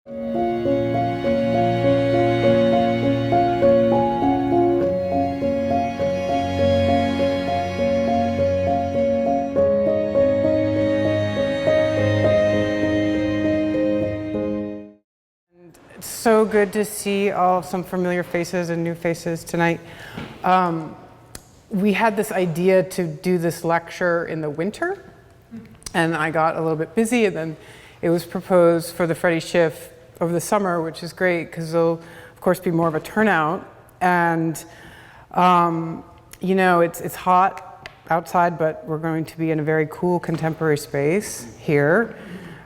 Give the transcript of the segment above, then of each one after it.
It's so good to see some familiar faces and new faces tonight. We had this idea to do this lecture in the winter, and I got a little bit busy, and then it was proposed for the Fredi Schiff over the summer, which is great because there'll, of course, be more of a turnout. And, you know, it's hot outside, but we're going to be in a very cool contemporary space here.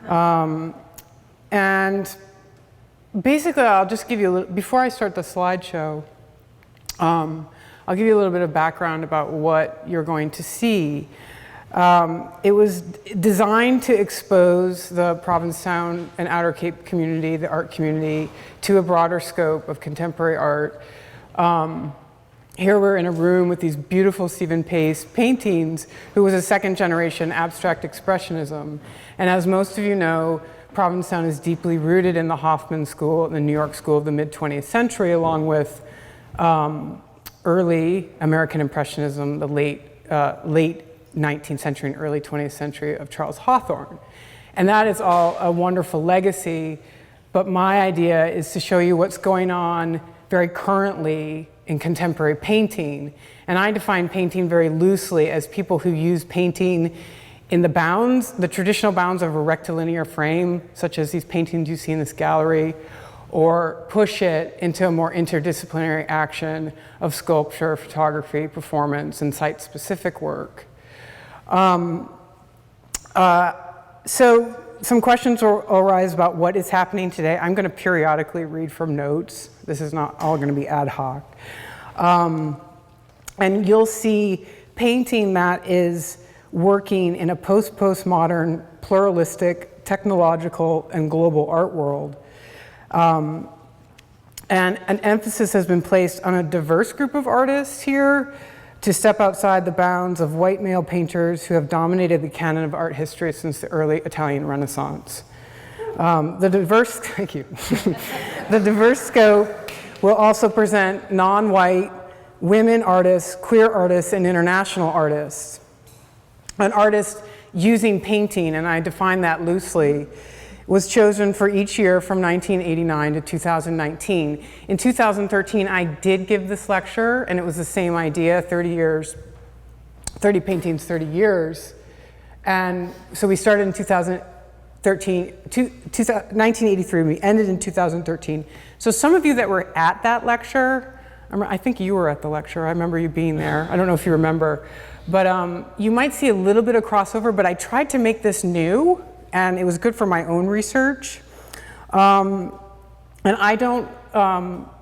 And basically, I'll just give you a little, before I start the slideshow, I'll give you a little bit of background about what you're going to see. It was designed to expose the Provincetown and Outer Cape community, the art community, to a broader scope of contemporary art. Here we're in a room with these beautiful Stephen Pace paintings, who was a second-generation abstract expressionism. And as most of you know, Provincetown is deeply rooted in the Hoffman School, the New York School of the mid-20th century, along with early American Impressionism, the late 19th century and early 20th century of Charles Hawthorne. And that is all a wonderful legacy, but my idea is to show you what's going on very currently in contemporary painting. And I define painting very loosely as people who use painting in the bounds, the traditional bounds of a rectilinear frame, such as these paintings you see in this gallery, or push it into a more interdisciplinary action of sculpture, photography, performance, and site-specific work. So some questions will arise about what is happening today. I'm going to periodically read from notes. This is not all going to be ad hoc. And you'll see painting that is working in a post-postmodern, pluralistic, technological, and global art world. And an emphasis has been placed on a diverse group of artists here to step outside the bounds of white male painters who have dominated the canon of art history since the early Italian Renaissance. Thank you. The diverse scope will also present non-white women artists, queer artists, and international artists. An artist using painting, and I define that loosely, was chosen for each year from 1989 to 2019. In 2013, I did give this lecture, and it was the same idea, 30 paintings, 30 years. And so we started in 1983, we ended in 2013. So some of you that were at that lecture, I think you were at the lecture, I remember you being there. I don't know if you remember. But you might see a little bit of crossover, but I tried to make this new, and it was good for my own research. And I don't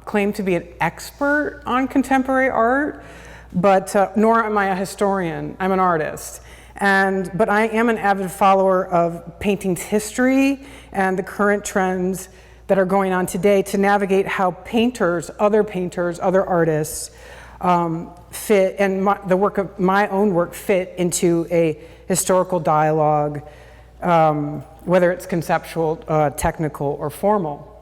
claim to be an expert on contemporary art, but nor am I a historian. I'm an artist. But I am an avid follower of painting's history and the current trends that are going on today to navigate how painters, other artists, fit, and my own work fit into a historical dialogue, whether it's conceptual, technical, or formal.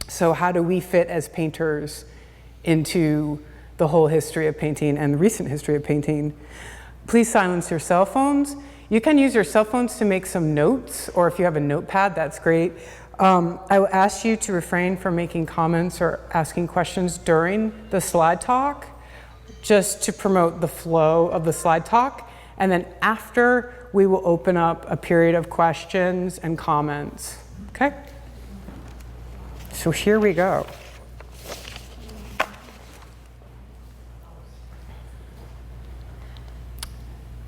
So how do we fit as painters into the whole history of painting and the recent history of painting? Please silence your cell phones. You can use your cell phones to make some notes, or if you have a notepad, that's great. I will ask you to refrain from making comments or asking questions during the slide talk, just to promote the flow of the slide talk. And then after, we will open up a period of questions and comments, okay? So here we go.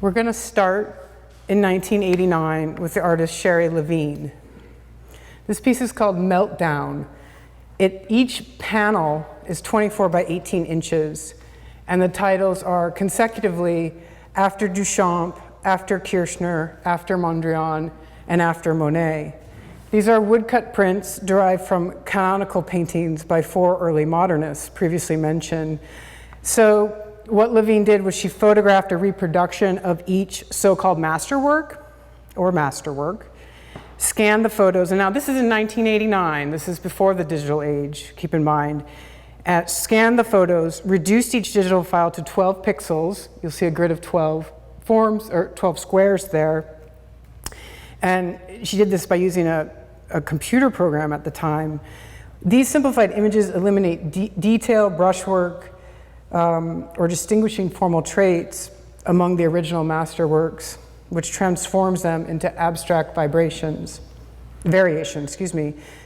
We're gonna start in 1989 with the artist Shari Levine. This piece is called Meltdown. Each panel is 24 by 18 inches, and the titles are consecutively After Duchamp, After Kirchner, After Mondrian, and After Monet. These are woodcut prints derived from canonical paintings by 4 early modernists previously mentioned. So what Levine did was she photographed a reproduction of each so-called masterwork, scanned the photos, and now this is in 1989, this is before the digital age, keep in mind. Scanned the photos, reduced each digital file to 12 pixels. You'll see a grid of 12 forms, or 12 squares there. And she did this by using a computer program at the time. These simplified images eliminate detail, brushwork, or distinguishing formal traits among the original masterworks, which transforms them into abstract variations.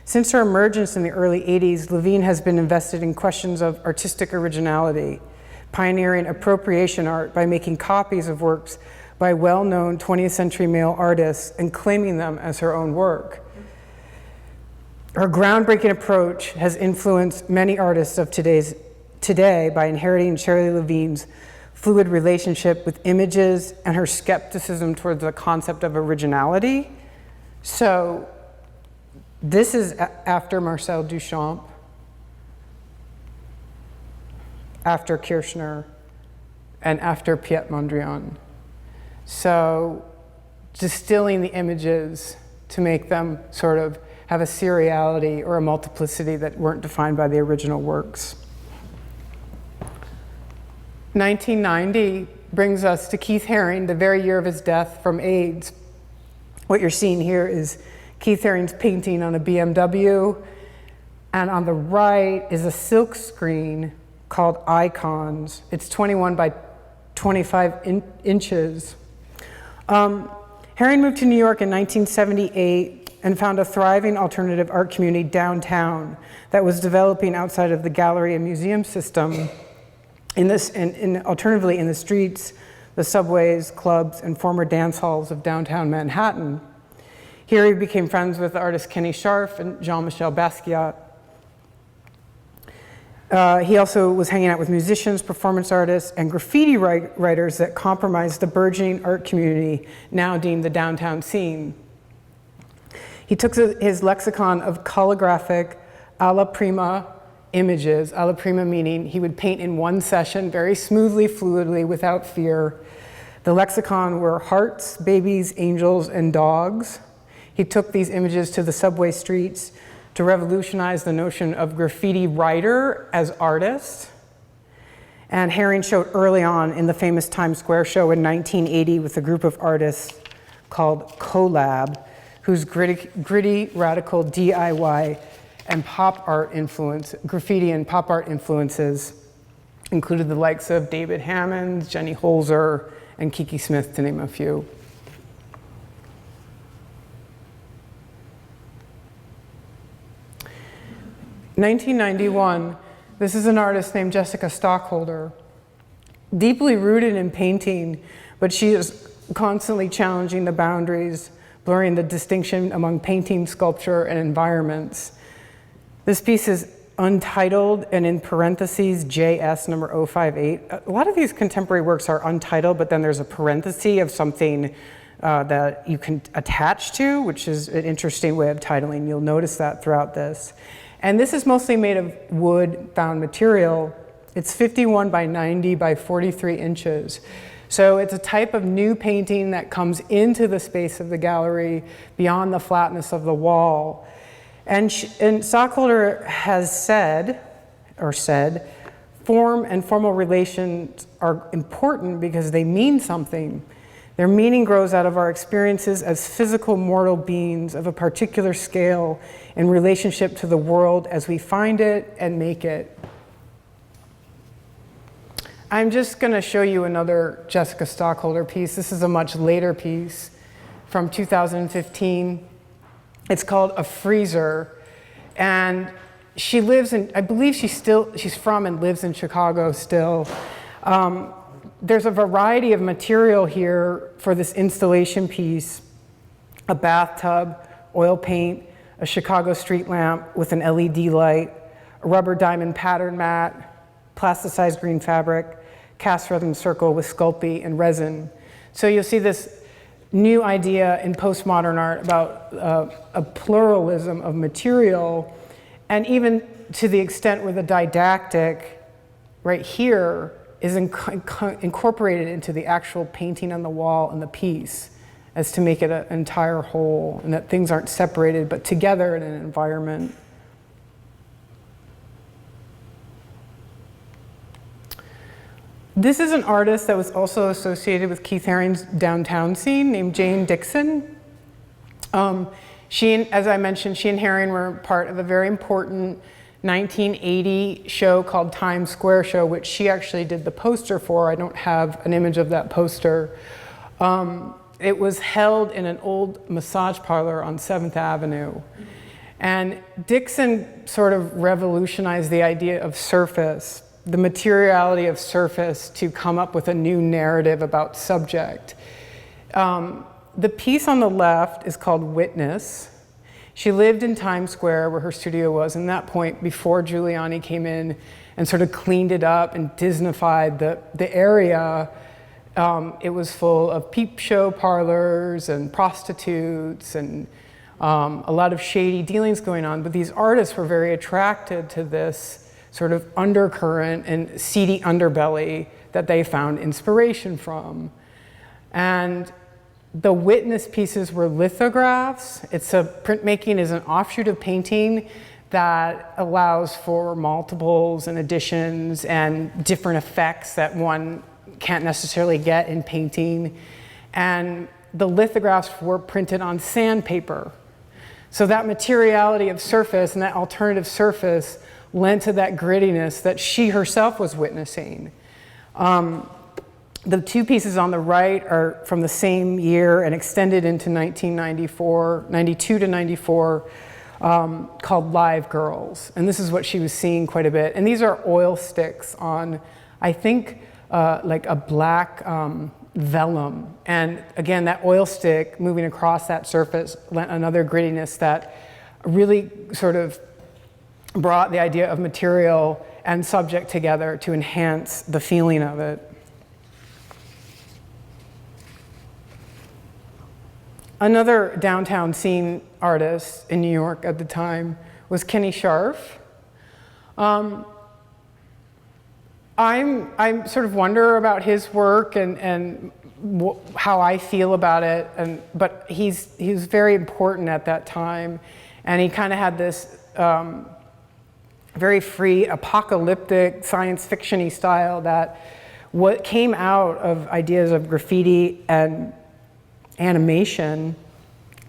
Since her emergence in the early 80s, Levine has been invested in questions of artistic originality, pioneering appropriation art by making copies of works by well-known 20th century male artists and claiming them as her own work. Her groundbreaking approach has influenced many artists of today by inheriting Shari Levine's fluid relationship with images and her skepticism towards the concept of originality. So this is after Marcel Duchamp, after Kirchner, and after Piet Mondrian. So distilling the images to make them sort of have a seriality or a multiplicity that weren't defined by the original works. 1990 brings us to Keith Haring, the very year of his death from AIDS. What you're seeing here is Keith Haring's painting on a BMW, and on the right is a silk screen called Icons. It's 21 by 25 inches. Haring moved to New York in 1978 and found a thriving alternative art community downtown that was developing outside of the gallery and museum system. Alternatively in the streets, the subways, clubs, and former dance halls of downtown Manhattan. Here he became friends with the artist Kenny Scharf and Jean-Michel Basquiat. He also was hanging out with musicians, performance artists, and graffiti writers that comprised the burgeoning art community, now deemed the downtown scene. He took his lexicon of calligraphic alla prima images, alla prima meaning he would paint in one session very smoothly, fluidly, without fear. The lexicon were hearts, babies, angels, and dogs. He took these images to the subway streets to revolutionize the notion of graffiti writer as artist. And Haring showed early on in the famous Times Square show in 1980 with a group of artists called Collab, whose gritty, radical DIY and pop art influence, graffiti and pop art influences included the likes of David Hammond, Jenny Holzer, and Kiki Smith, to name a few. In 1991, this is an artist named Jessica Stockholder, deeply rooted in painting, but she is constantly challenging the boundaries, blurring the distinction among painting, sculpture, and environments. This piece is untitled and in parentheses JS number 058. A lot of these contemporary works are untitled, but then there's a parenthesis of something that you can attach to, which is an interesting way of titling. You'll notice that throughout this. And this is mostly made of wood-bound material. It's 51 by 90 by 43 inches. So it's a type of new painting that comes into the space of the gallery beyond the flatness of the wall. And Stockholder has said, form and formal relations are important because they mean something. Their meaning grows out of our experiences as physical mortal beings of a particular scale in relationship to the world as we find it and make it. I'm just going to show you another Jessica Stockholder piece. This is a much later piece from 2015. It's called A Freezer, and she lives in, I believe she's from and lives in Chicago still. There's a variety of material here for this installation piece: a bathtub, oil paint, a Chicago street lamp with an LED light, a rubber diamond pattern mat, plasticized green fabric, cast resin circle with sculpey and resin. So you'll see this new idea in postmodern art about a pluralism of material, and even to the extent where the didactic right here is incorporated into the actual painting on the wall and the piece. as to make it an entire whole, and that things aren't separated but together in an environment. This is an artist that was also associated with Keith Haring's downtown scene named Jane Dixon. As I mentioned, she and Haring were part of a very important 1980 show called Times Square Show, which she actually did the poster for. I don't have an image of that poster. It was held in an old massage parlor on 7th Avenue. And Dixon sort of revolutionized the idea of surface, the materiality of surface, to come up with a new narrative about subject. The piece on the left is called Witness. She lived in Times Square where her studio was, and that point before Giuliani came in and sort of cleaned it up and Disneyfied the area. It was full of peep show parlors and prostitutes and a lot of shady dealings going on, but these artists were very attracted to this sort of undercurrent and seedy underbelly that they found inspiration from. And the Witness pieces were lithographs. Printmaking is an offshoot of painting that allows for multiples and additions and different effects that one can't necessarily get in painting. And the lithographs were printed on sandpaper. So that materiality of surface and that alternative surface lent to that grittiness that she herself was witnessing. The two pieces on the right are from the same year and extended into 1994, 92 to 94, called Live Girls. And this is what she was seeing quite a bit. And these are oil sticks on, I think, like a black vellum. And again, that oil stick moving across that surface lent another grittiness that really sort of brought the idea of material and subject together to enhance the feeling of it. Another downtown scene artist in New York at the time was Kenny Scharf. I sort of wonder about his work and how I feel about it, but he was very important at that time, and he kind of had this very free, apocalyptic, science fiction-y style that what came out of ideas of graffiti and animation.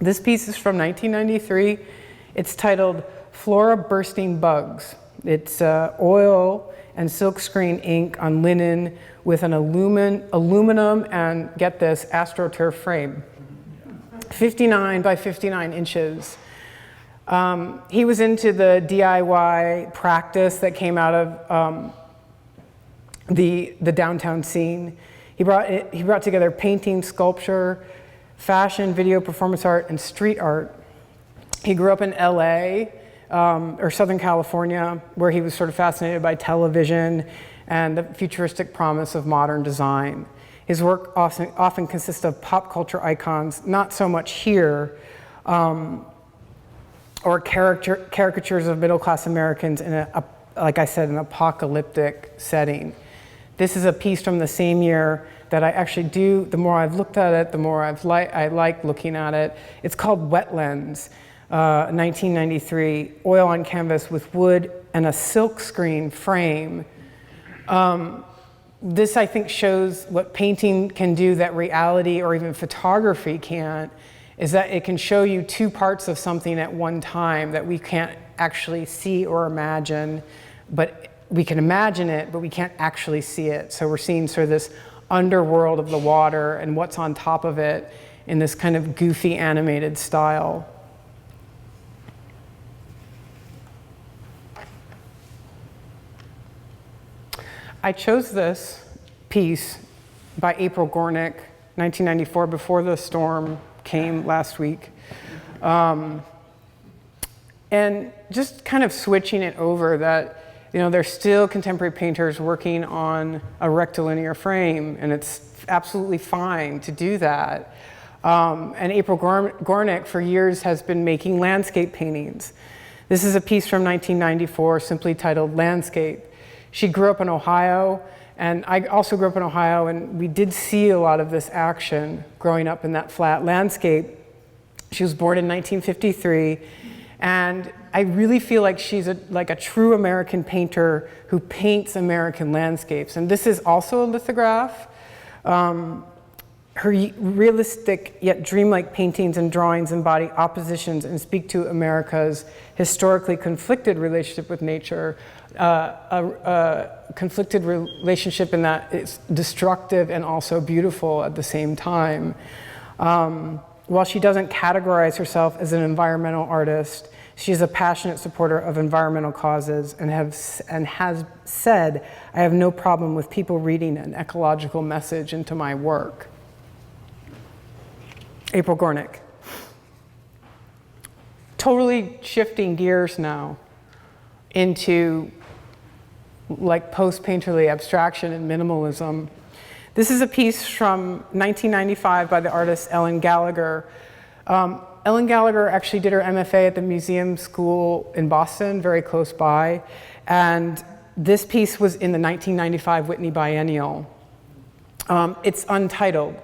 This piece is from 1993. It's titled Flora Bursting Bugs. It's oil and silkscreen ink on linen with an aluminum and, get this, AstroTurf frame. 59 by 59 inches. He was into the DIY practice that came out of the downtown scene. He brought together painting, sculpture, fashion, video, performance art, and street art. He grew up in LA, or Southern California, where he was sort of fascinated by television and the futuristic promise of modern design. His work often consists of pop culture icons, not so much here, or caricatures of middle-class Americans in like I said, an apocalyptic setting. This is a piece from the same year that I actually do, the more I've looked at it, the more I like looking at it. It's called Wetlands, 1993, oil on canvas with wood and a silkscreen frame. This, I think, shows what painting can do that reality or even photography can't, is that it can show you two parts of something at one time that we can't actually see or imagine, but we can imagine it, but we can't actually see it. So we're seeing sort of this underworld of the water and what's on top of it in this kind of goofy animated style. I chose this piece by April Gornick, 1994, before the storm came last week. And just kind of switching it over that, you know, there's still contemporary painters working on a rectilinear frame, and it's absolutely fine to do that. And April Gornick, for years, has been making landscape paintings. This is a piece from 1994, simply titled Landscape. She grew up in Ohio And I also grew up in Ohio, and we did see a lot of this action growing up in that flat landscape. She was born in 1953, and I really feel like she's like a true American painter who paints American landscapes. And this is also a lithograph. Her realistic yet dreamlike paintings and drawings embody oppositions and speak to America's historically conflicted relationship with nature, a conflicted relationship in that it's destructive and also beautiful at the same time. While she doesn't categorize herself as an environmental artist, she's a passionate supporter of environmental causes and has said, "I have no problem with people reading an ecological message into my work." April Gornick. Totally shifting gears now into like post-painterly abstraction and minimalism. This is a piece from 1995 by the artist Ellen Gallagher. Ellen Gallagher actually did her MFA at the Museum School in Boston, very close by, and this piece was in the 1995 Whitney Biennial. It's untitled.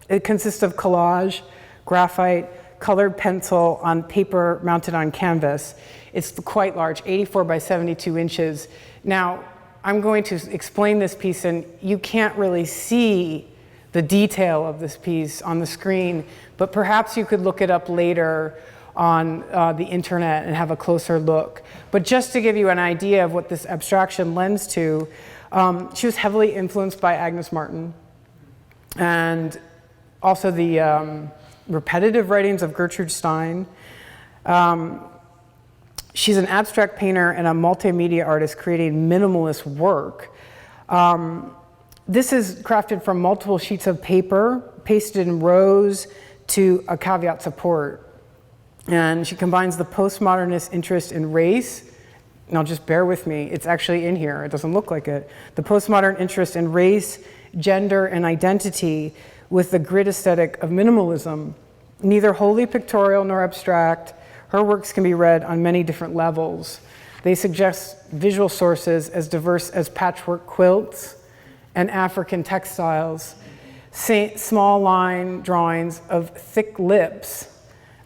It consists of collage, graphite, colored pencil on paper mounted on canvas. It's quite large, 84 by 72 inches. Now, I'm going to explain this piece, and you can't really see the detail of this piece on the screen, but perhaps you could look it up later on the internet and have a closer look. But just to give you an idea of what this abstraction lends to, she was heavily influenced by Agnes Martin, and also the repetitive writings of Gertrude Stein. She's an abstract painter and a multimedia artist creating minimalist work. This is crafted from multiple sheets of paper, pasted in rows to a caveat support. And she combines the postmodernist interest in race. Now just bear with me, it's actually in here, it doesn't look like it. The postmodern interest in race, gender, and identity with the grid aesthetic of minimalism. Neither wholly pictorial nor abstract, her works can be read on many different levels. They suggest visual sources as diverse as patchwork quilts and African textiles. Small line drawings of thick lips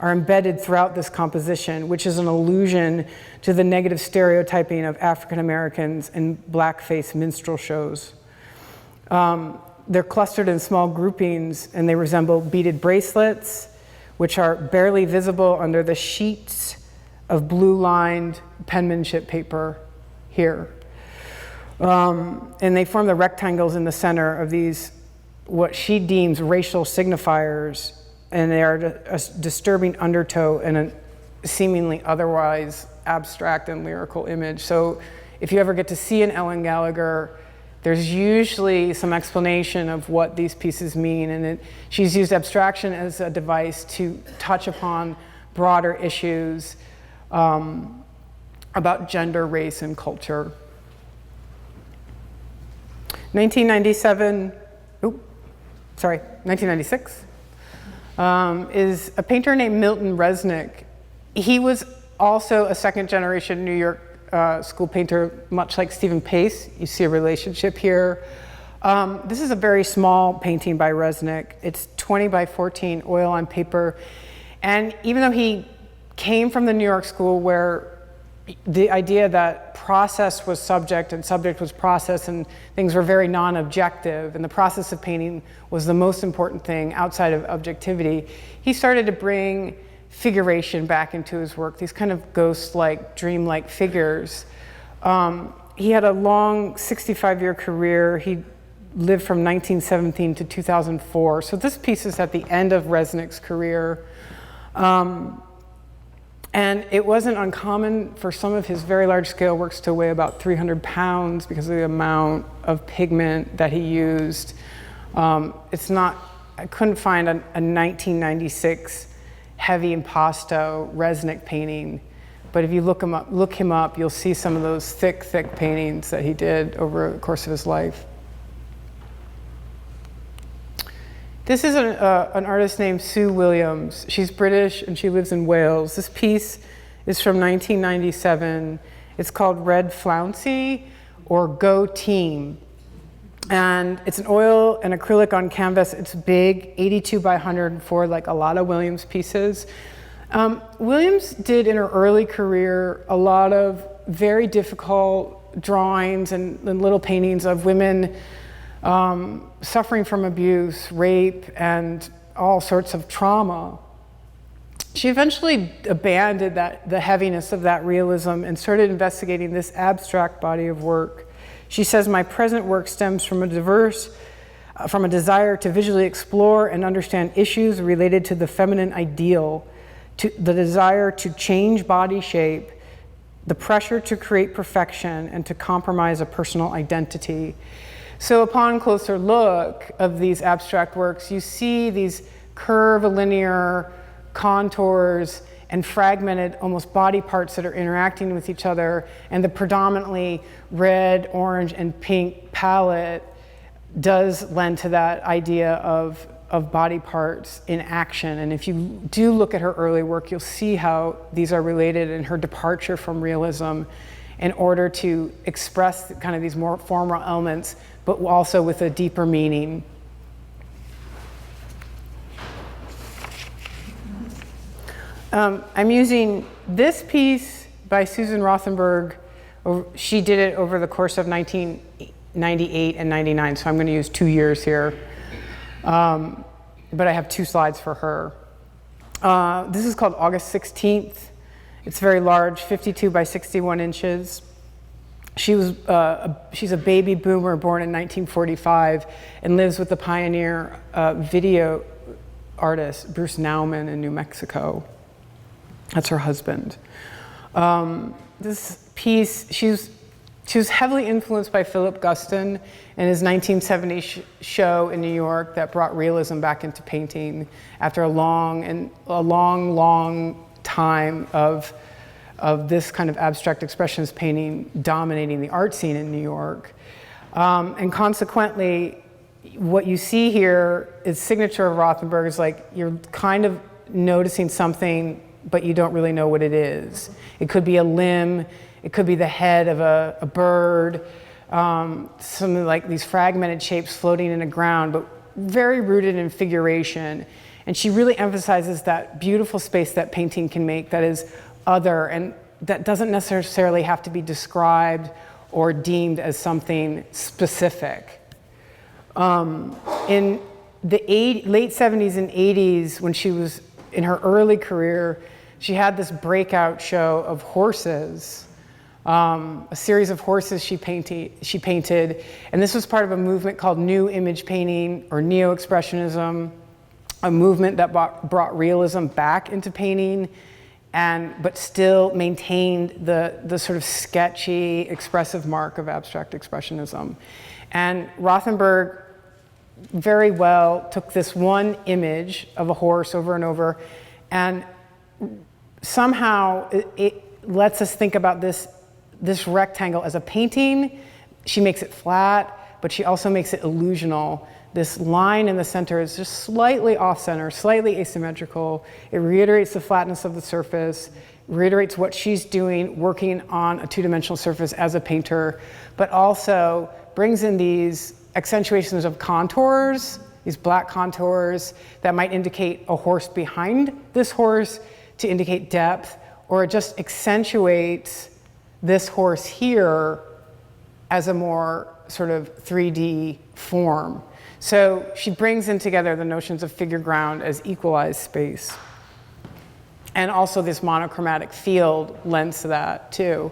are embedded throughout this composition, which is an allusion to the negative stereotyping of African Americans in blackface minstrel shows. They're clustered in small groupings, and they resemble beaded bracelets, which are barely visible under the sheets of blue-lined penmanship paper here. And they form the rectangles in the center of these, what she deems racial signifiers, and they are a disturbing undertow and a seemingly otherwise abstract and lyrical image. So if you ever get to see an Ellen Gallagher, there's usually some explanation of what these pieces mean, and she's used abstraction as a device to touch upon broader issues about gender, race, and culture. 1996 is a painter named Milton Resnick. He was also a second-generation New York school painter, much like Stephen Pace. You see a relationship here. This is a very small painting by Resnick. It's 20 by 14 oil on paper. And even though he came from the New York school where the idea that process was subject and subject was process and things were very non-objective and the process of painting was the most important thing outside of objectivity, he started to bring figuration back into his work, these kind of ghost-like, dream-like figures. He had a long 65-year career. He lived from 1917 to 2004. So this piece is at the end of Resnick's career. And it wasn't uncommon for some of his very large-scale works to weigh about 300 pounds because of the amount of pigment that he used. I couldn't find a 1996 heavy impasto Resnick painting, but if you look him up, you'll see some of those thick paintings that he did over the course of his life. This is an artist named Sue Williams. She's British and she lives in Wales. This piece is from 1997. It's called Red Flouncy or Go Team. And it's an oil and acrylic on canvas. It's big, 82 by 104, like a lot of Williams pieces. Williams did in her early career a lot of very difficult drawings and little paintings of women suffering from abuse, rape, and all sorts of trauma. She eventually abandoned the heaviness of that realism and started investigating this abstract body of work. She says, my present work stems from a desire to visually explore and understand issues related to the feminine ideal, to the desire to change body shape, the pressure to create perfection, and to compromise a personal identity. So upon closer look of these abstract works, you see these curvilinear contours and fragmented almost body parts that are interacting with each other, and the predominantly red, orange, and pink palette does lend to that idea of body parts in action. And if you do look at her early work, you'll see how these are related in her departure from realism in order to express kind of these more formal elements, but also with a deeper meaning. I'm using this piece by Susan Rothenberg. She did it over the course of 1998 and 99, so I'm going to use 2 years here. But I have 2 slides for her. This is called August 16th. It's very large, 52 by 61 inches. She's a baby boomer born in 1945 and lives with the pioneer video artist Bruce Nauman in New Mexico. That's her husband. This piece, she was heavily influenced by Philip Guston and his 1970 show in New York that brought realism back into painting after a long time of this kind of abstract expressionist painting dominating the art scene in New York. And consequently, what you see here is signature of Rothenberg is like you're kind of noticing something, but you don't really know what it is. It could be a limb, it could be the head of a bird, something like these fragmented shapes floating in the ground, but very rooted in figuration. And she really emphasizes that beautiful space that painting can make that is other and that doesn't necessarily have to be described or deemed as something specific. In the late 70s and 80s, when she was in her early career, she had this breakout show of horses, a series of horses she painted, and this was part of a movement called New Image Painting or Neo-Expressionism, a movement that brought realism back into painting, but still maintained the sort of sketchy, expressive mark of abstract expressionism. And Rothenberg very well took this one image of a horse over and over, and somehow it lets us think about this rectangle as a painting. She makes it flat, but she also makes it illusional. This line in the center is just slightly off-center, slightly asymmetrical. It reiterates the flatness of the surface, reiterates what she's doing, working on a two-dimensional surface as a painter, but also brings in these accentuations of contours, these black contours that might indicate a horse behind this horse to indicate depth, or it just accentuates this horse here as a more sort of 3D form. So she brings in together the notions of figure ground as equalized space. And also this monochromatic field lends to that too.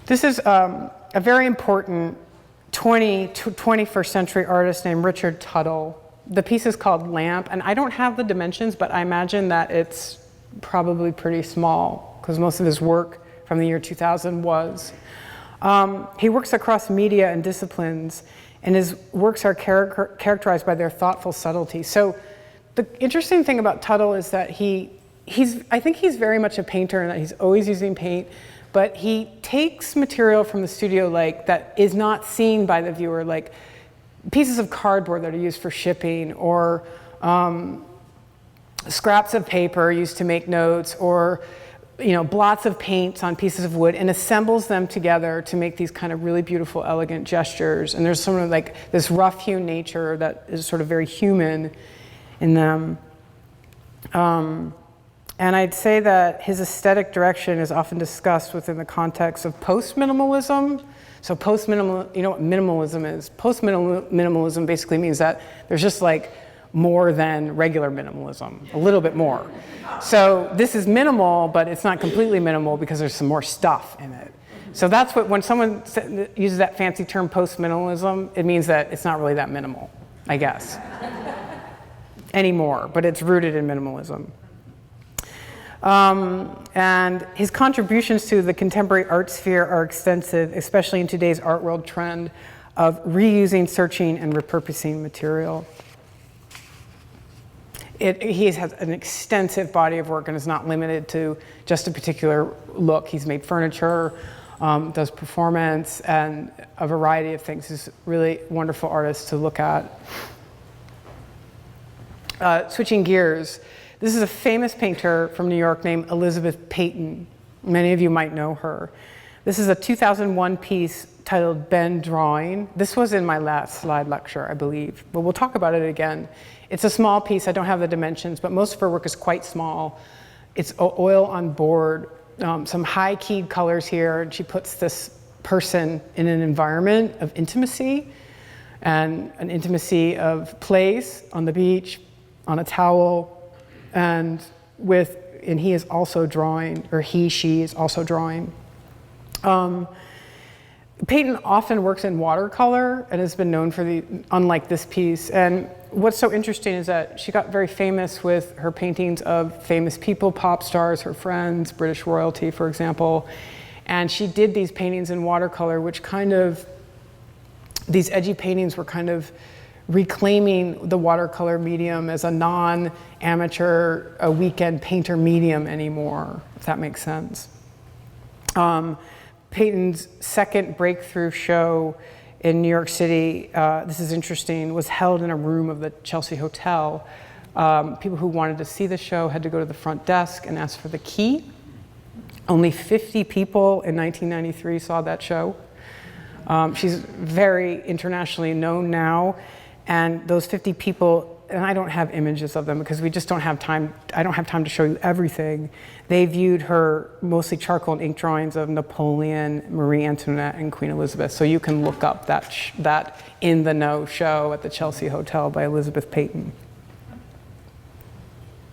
This is a very important 21st century artist named Richard Tuttle. The piece is called Lamp, and I don't have the dimensions, but I imagine that it's probably pretty small because most of his work from the year 2000 was. He works across media and disciplines, and his works are characterized by their thoughtful subtlety. So the interesting thing about Tuttle is that I think he's very much a painter and that he's always using paint, but he takes material from the studio like that is not seen by the viewer, like pieces of cardboard that are used for shipping, or scraps of paper used to make notes, or blots of paints on pieces of wood and assembles them together to make these kind of really beautiful, elegant gestures. And there's sort of like this rough-hewn nature that is sort of very human in them. And I'd say that his aesthetic direction is often discussed within the context of post-minimalism. So post-minimal, you know what minimalism is? Post-minimalism basically means that there's just like more than regular minimalism, a little bit more. So this is minimal, but it's not completely minimal because there's some more stuff in it. So that's what, when someone uses that fancy term post-minimalism, it means that it's not really that minimal, I guess, anymore, but it's rooted in minimalism. And his contributions to the contemporary art sphere are extensive, especially in today's art world trend of reusing, searching, and repurposing material. He has an extensive body of work and is not limited to just a particular look. He's made furniture, does performance, and a variety of things. He's a really wonderful artist to look at. Switching gears, this is a famous painter from New York named Elizabeth Peyton. Many of you might know her. This is a 2001 piece titled Ben Drawing. This was in my last slide lecture, I believe, but we'll talk about it again. It's a small piece. I don't have the dimensions, but most of her work is quite small. It's oil on board, some high-keyed colors here, and she puts this person in an environment of intimacy, and an intimacy of place, on the beach, on a towel, and he is also drawing, or she is also drawing. Peyton often works in watercolor and has been known for unlike this piece. And what's so interesting is that she got very famous with her paintings of famous people, pop stars, her friends, British royalty, for example. And she did these paintings in watercolor, which these edgy paintings were kind of reclaiming the watercolor medium as a non-amateur, a weekend painter medium anymore, if that makes sense. Peyton's second breakthrough show in New York City, this is interesting, was held in a room of the Chelsea Hotel. People who wanted to see the show had to go to the front desk and ask for the key. Only 50 people in 1993 saw that show. She's very internationally known now, and those 50 people, and I don't have images of them because we just don't have time. I don't have time to show you everything. They viewed her mostly charcoal and ink drawings of Napoleon, Marie Antoinette, and Queen Elizabeth. So you can look up that In the Know show at the Chelsea Hotel by Elizabeth Peyton.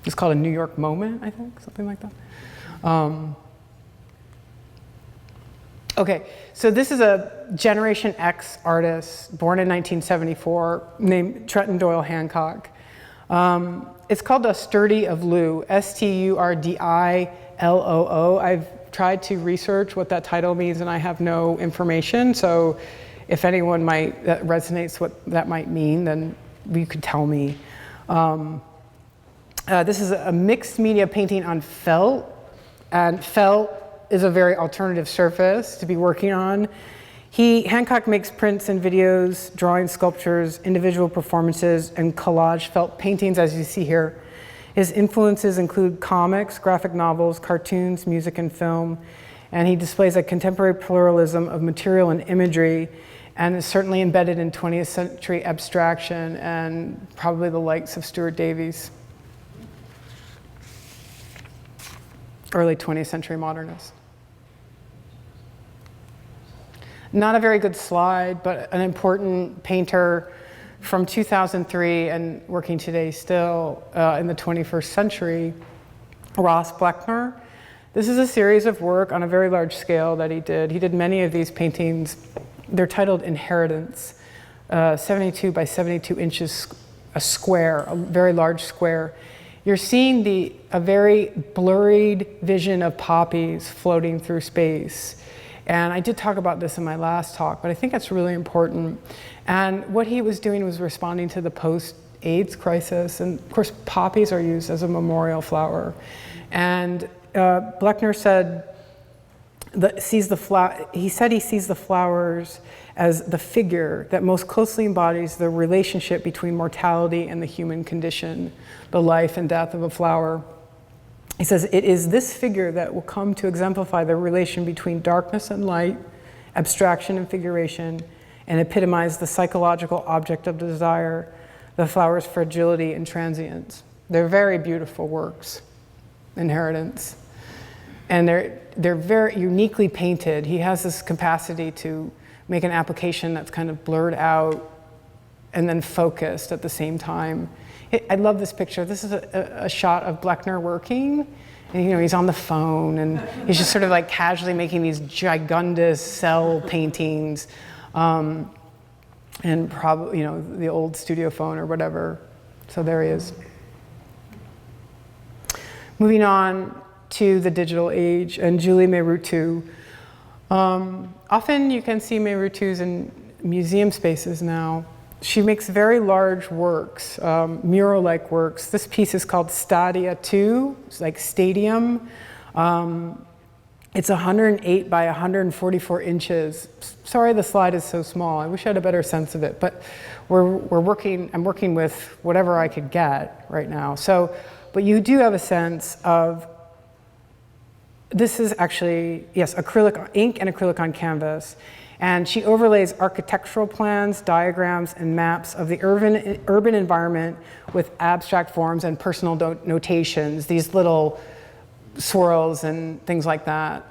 It's called A New York Moment, I think, something like that. Okay, so this is a Generation X artist born in 1974 named Trenton Doyle Hancock. It's called A Sturdy of Lou, Sturdiloo. I've tried to research what that title means and I have no information, so if anyone that resonates what that might mean, then you could tell me. This is a mixed media painting on felt, and felt is a very alternative surface to be working on. Hancock makes prints and videos, drawing, sculptures, individual performances, and collage felt paintings, as you see here. His influences include comics, graphic novels, cartoons, music, and film, and he displays a contemporary pluralism of material and imagery, and is certainly embedded in 20th century abstraction and probably the likes of Stuart Davies, early 20th century modernists. Not a very good slide, but an important painter from 2003 and working today still in the 21st century, Ross Bleckner. This is a series of work on a very large scale that he did. He did many of these paintings. They're titled Inheritance, 72 by 72 inches, a square, a very large square. You're seeing a very blurred vision of poppies floating through space. And I did talk about this in my last talk, but I think that's really important. And what he was doing was responding to the post-AIDS crisis. And of course, poppies are used as a memorial flower. And Bleckner said he sees the flowers as the figure that most closely embodies the relationship between mortality and the human condition, the life and death of a flower. He says, "It is this figure that will come to exemplify the relation between darkness and light, abstraction and figuration, and epitomize the psychological object of desire, the flower's fragility and transience." They're very beautiful works, Inheritance. And they're very uniquely painted. He has this capacity to make an application that's kind of blurred out and then focused at the same time. I love this picture. This is a shot of Bleckner working. And, he's on the phone and he's just sort of like casually making these gigundous cell paintings. And probably, the old studio phone or whatever. So there he is. Moving on to the digital age and Julie Meru. Often you can see Meru in museum spaces now. She makes very large works, mural-like works. This piece is called Stadia 2, it's like stadium. It's 108 by 144 inches. Sorry the slide is so small. I wish I had a better sense of it, but I'm working with whatever I could get right now. But you do have a sense of, this is actually, yes, acrylic ink and acrylic on canvas. And she overlays architectural plans, diagrams, and maps of the urban environment with abstract forms and personal notations, these little swirls and things like that.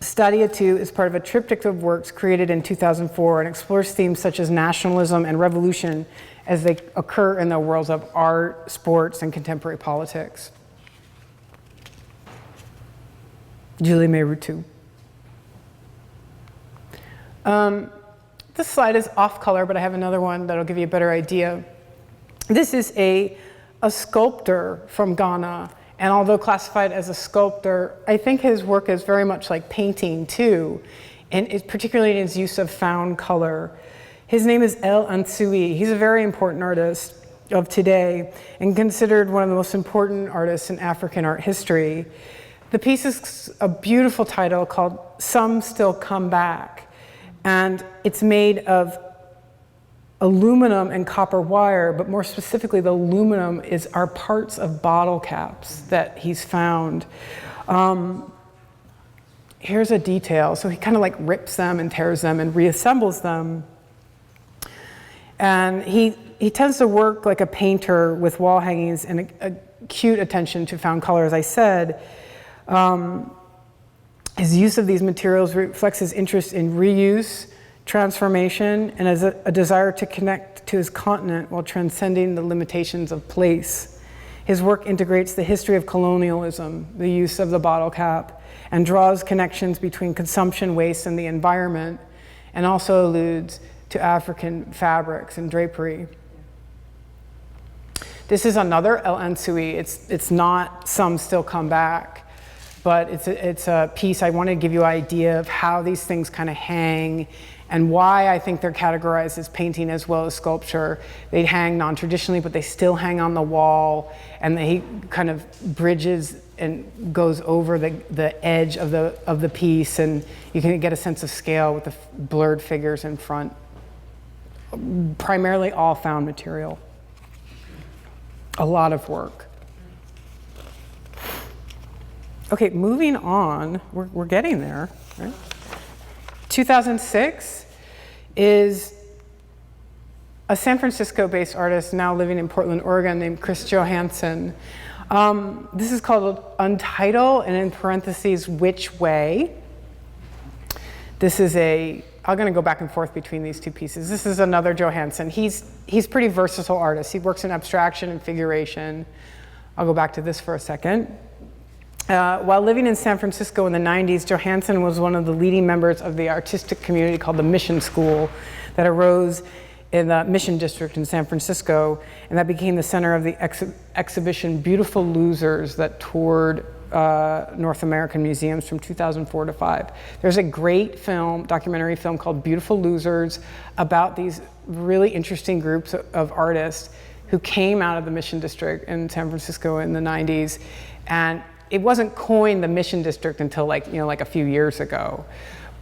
Stadia 2 is part of a triptych of works created in 2004 and explores themes such as nationalism and revolution as they occur in the worlds of art, sports, and contemporary politics. Julie Meru. This slide is off color, but I have another one that'll give you a better idea. This is a sculptor from Ghana, and although classified as a sculptor, I think his work is very much like painting too, and particularly in his use of found color. His name is Tsui. He's a very important artist of today and considered one of the most important artists in African art history. The piece is a beautiful title called Some Still Come Back, and it's made of aluminum and copper wire, but more specifically, the aluminum are parts of bottle caps that he's found. Here's a detail. So he kind of like rips them and tears them and reassembles them. And he tends to work like a painter with wall hangings and acute attention to found color, as I said. His use of these materials reflects his interest in reuse, transformation, and as a desire to connect to his continent while transcending the limitations of place. His work integrates the history of colonialism, the use of the bottle cap, and draws connections between consumption, waste, and the environment, and also alludes to African fabrics and drapery. This is another Tsui. It's not Some Still Come Back, but it's a piece I want to give you an idea of how these things kind of hang and why I think they're categorized as painting as well as sculpture. They hang non-traditionally, but they still hang on the wall, and he kind of bridges and goes over the edge of the piece, and you can get a sense of scale with the blurred figures in front. Primarily all found material. A lot of work. Okay, moving on, we're getting there, right? 2006 is a San Francisco-based artist now living in Portland, Oregon, named Chris Johansen. This is called Untitled, and in parentheses, Which Way? This is I'm gonna go back and forth between these two pieces. This is another Johansen. He's pretty versatile artist. He works in abstraction and figuration. I'll go back to this for a second. While living in San Francisco in the 90s, Johansen was one of the leading members of the artistic community called the Mission School that arose in the Mission District in San Francisco, and that became the center of the exhibition Beautiful Losers that toured North American museums from 2004 to 5. There's a great documentary film called Beautiful Losers about these really interesting groups of artists who came out of the Mission District in San Francisco in the 90s, and it wasn't coined the Mission District until like a few years ago.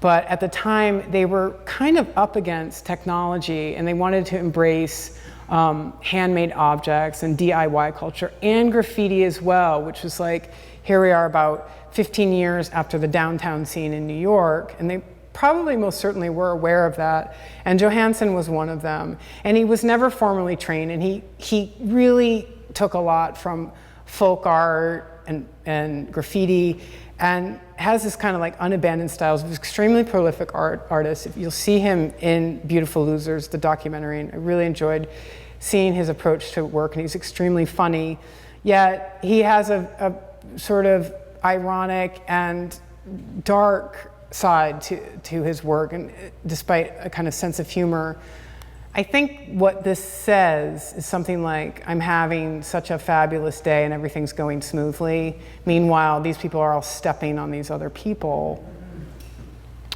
But at the time, they were kind of up against technology, and they wanted to embrace handmade objects and DIY culture, and graffiti as well, which was like, here we are about 15 years after the downtown scene in New York, and they probably most certainly were aware of that, and Johansen was one of them. And he was never formally trained, and he really took a lot from folk art and graffiti, and has this kind of like unabandoned styles. He's an extremely prolific artist. You'll see him in Beautiful Losers, the documentary, and I really enjoyed seeing his approach to work, and he's extremely funny, yet he has a sort of ironic and dark side to his work, and despite a kind of sense of humor. I think what this says is something like, I'm having such a fabulous day and everything's going smoothly. Meanwhile, these people are all stepping on these other people.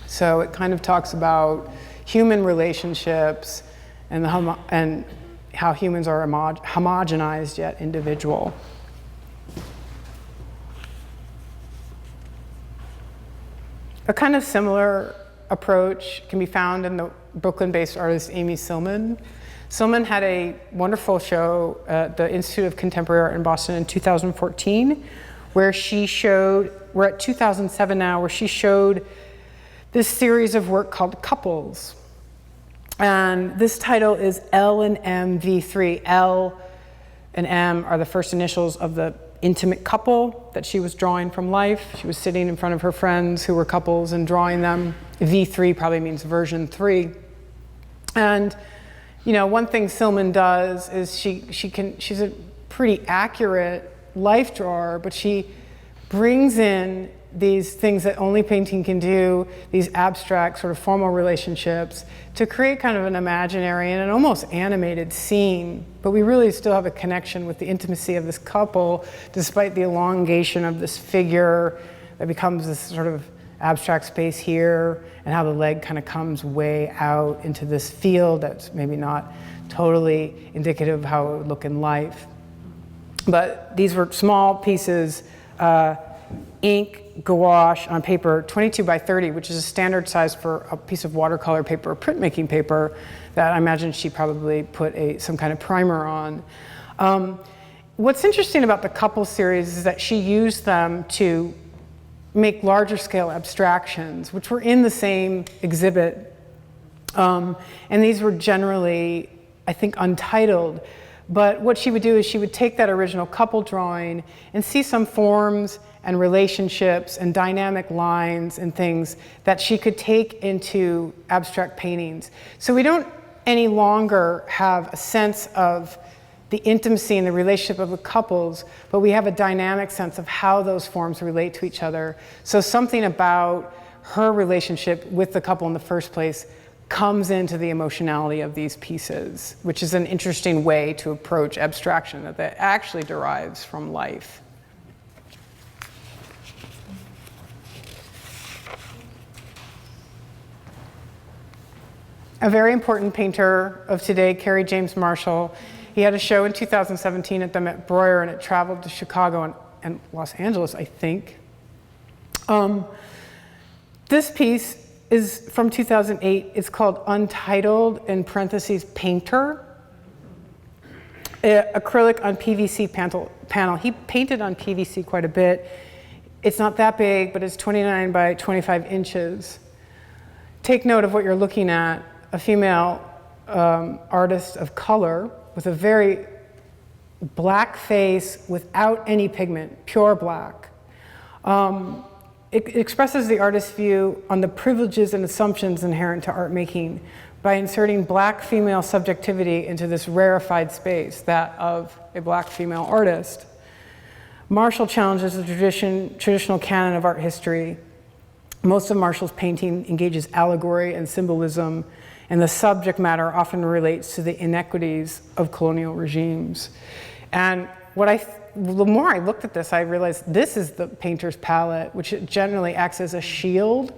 So it kind of talks about human relationships and how humans are homogenized yet individual. A kind of similar approach can be found in the Brooklyn-based artist Amy Sillman. Sillman had a wonderful show at the Institute of Contemporary Art in Boston in 2014, where she showed, we're at 2007 now, where she showed this series of work called Couples. And this title is L and M V3. L and M are the first initials of the intimate couple that she was drawing from life. She was sitting in front of her friends who were couples and drawing them. V3 probably means version 3. And, you know, one thing Sillman does is she's a pretty accurate life drawer, but she brings in these things that only painting can do, these abstract sort of formal relationships, to create kind of an imaginary and an almost animated scene. But we really still have a connection with the intimacy of this couple, despite the elongation of this figure that becomes this sort of abstract space here, and how the leg kind of comes way out into this field that's maybe not totally indicative of how it would look in life. But these were small pieces, ink, gouache on paper, 22 by 30, which is a standard size for a piece of watercolor paper or printmaking paper that I imagine she probably put some kind of primer on. What's interesting about the couple series is that she used them to make larger scale abstractions, which were in the same exhibit. And these were generally, I think, untitled. But what she would do is she would take that original couple drawing and see some forms and relationships and dynamic lines and things that she could take into abstract paintings. So we don't any longer have a sense of the intimacy and the relationship of the couples, but we have a dynamic sense of how those forms relate to each other. So something about her relationship with the couple in the first place comes into the emotionality of these pieces, which is an interesting way to approach abstraction that actually derives from life. A very important painter of today, Kerry James Marshall. He had a show in 2017 at the Met Breuer, and it traveled to Chicago and Los Angeles, I think. This piece is from 2008. It's called Untitled, in parentheses, Painter. Acrylic on PVC panel. He painted on PVC quite a bit. It's not that big, but it's 29 by 25 inches. Take note of what you're looking at. A female artist of color with a very black face without any pigment, pure black. It expresses the artist's view on the privileges and assumptions inherent to art making by inserting black female subjectivity into this rarefied space, that of a black female artist. Marshall challenges the traditional canon of art history. Most of Marshall's painting engages allegory and symbolism, and the subject matter often relates to the inequities of colonial regimes. And the more I looked at this, I realized this is the painter's palette, which generally acts as a shield,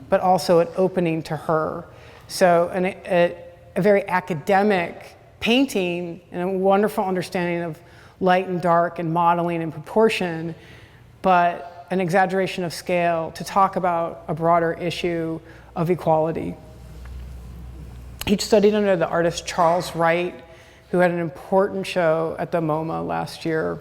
but also an opening to her. So a very academic painting and a wonderful understanding of light and dark and modeling and proportion, but an exaggeration of scale to talk about a broader issue of equality. He studied under the artist Charles Wright, who had an important show at the MoMA last year.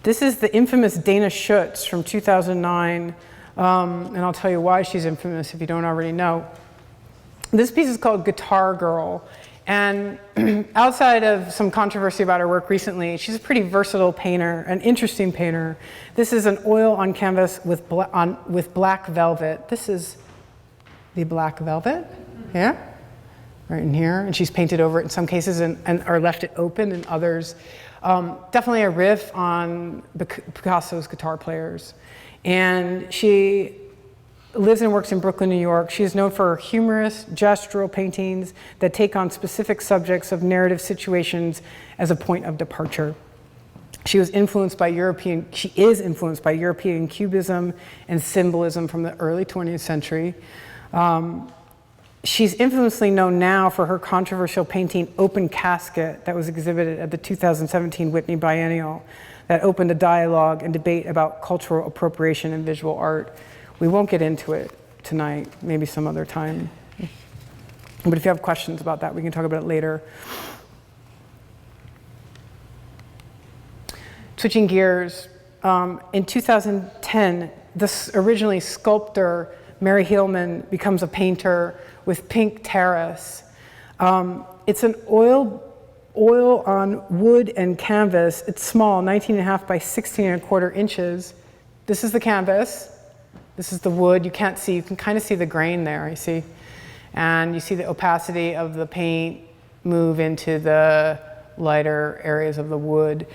This is the infamous Dana Schutz from 2009, and I'll tell you why she's infamous if you don't already know. This piece is called Guitar Girl, and outside of some controversy about her work recently, she's a pretty versatile painter, an interesting painter. This is an oil on canvas with black velvet. This is the black velvet, yeah? Right in here, and she's painted over it in some cases and or left it open in others. Definitely a riff on Picasso's Guitar Players. And she lives and works in Brooklyn, New York. She is known for her humorous, gestural paintings that take on specific subjects of narrative situations as a point of departure. She is influenced by European cubism and symbolism from the early 20th century. She's infamously known now for her controversial painting, Open Casket, that was exhibited at the 2017 Whitney Biennial, that opened a dialogue and debate about cultural appropriation in visual art. We won't get into it tonight, maybe some other time. But if you have questions about that, we can talk about it later. Switching gears, in 2010, this originally sculptor, Mary Hillman, becomes a painter with Pink Terrace. It's an oil on wood and canvas. It's small, 19.5 by 16.25 inches. This is the canvas. This is the wood. You can't see, you can kind of see the grain there, you see. And you see the opacity of the paint move into the lighter areas of the wood.